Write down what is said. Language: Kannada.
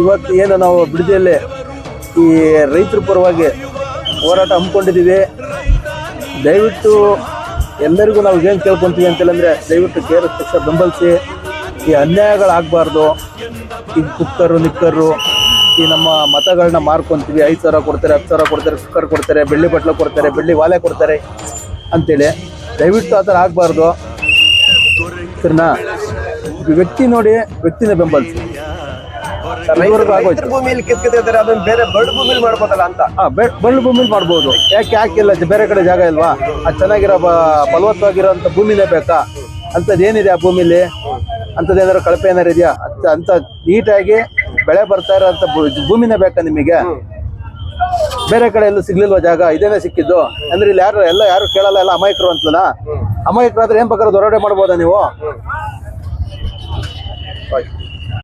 ಇವತ್ತು ಏನು ನಾವು ಬಿಡದಿಯಲ್ಲಿ ಈ ರೈತರ ಪರವಾಗಿ ಹೋರಾಟ ಹಮ್ಮಿಕೊಂಡಿದ್ದೀವಿ. ದಯವಿಟ್ಟು ಎಲ್ಲರಿಗೂ ನಾವು ಏನು ಕೇಳ್ಕೊತೀವಿ ಅಂತೇಳಿದ್ರೆ ದಯವಿಟ್ಟು KRS ಪಕ್ಷ ಬೆಂಬಲಿಸಿ. ಈ ಅನ್ಯಾಯಗಳಾಗಬಾರ್ದು. ಈ ಕುಕ್ಕರು ನಿಕ್ಕರು ಈ ನಮ್ಮ ಮತಗಳನ್ನ ಮಾರ್ಕೊತೀವಿ. 5,000 ಕೊಡ್ತಾರೆ, 10,000 ಕೊಡ್ತಾರೆ, ಕುಕ್ಕರ್ ಕೊಡ್ತಾರೆ, ಬೆಳ್ಳಿ ಬಟ್ಲು ಕೊಡ್ತಾರೆ, ಬೆಳ್ಳಿ ವಾಲೆ ಕೊಡ್ತಾರೆ ಅಂತೇಳಿ ದಯವಿಟ್ಟು ಆ ಥರ ಆಗಬಾರ್ದು. ಸರಿನಾ? ವ್ಯಕ್ತಿ ನೋಡಿ ವ್ಯಕ್ತಿನ ಬೆಂಬಲಿಸಿ. ಭೂಮಿಲಿ ಕಿತ್ಕಿದ್ದಾರೆ, ಅದನ್ನ ಬೇರೆ ಬರಡು ಭೂಮಿಲಿ ಮಾಡ್ಬೋದಲ್ಲ ಅಂತ. ಬರಡು ಭೂಮಿಲಿ ಮಾಡ್ಬೋದು. ಯಾಕಿಲ್ಲ? ಬೇರೆ ಕಡೆ ಜಾಗ ಇಲ್ವಾ? ಅದು ಚೆನ್ನಾಗಿರೋ ಫಲವತ್ತವಾಗಿರೋಂಥ ಭೂಮಿನೇ ಬೇಕಾ? ಅಂಥದ್ದೇನಿದೆ ಆ ಭೂಮಿಲಿ? ಅಂಥದ್ದೇನಾದ್ರು ಕಳಪೆ ಏನಾರು ಇದೆಯಾ? ಅಂಥ ನೀಟಾಗಿ ಬೆಳೆ ಬರ್ತಾ ಇರೋಂಥ ಭೂಮಿನೇ ಬೇಕಾ ನಿಮಗೆ? ಬೇರೆ ಕಡೆ ಎಲ್ಲೂ ಸಿಗ್ಲಿಲ್ವ ಜಾಗ? ಇದೇನೇ ಸಿಕ್ಕಿದ್ದು ಅಂದ್ರೆ ಇಲ್ಲಿ ಯಾರು ಕೇಳಲ್ಲ, ಎಲ್ಲ ಅಮಾಯಕರು ಅಂತಲಾ? ಅಮಾಯಕರಾದ್ರೆ ಏನ್ ಬೇಕಾದ್ರೂ ದೊರಡೆ ಮಾಡ್ಬೋದಾ ನೀವು?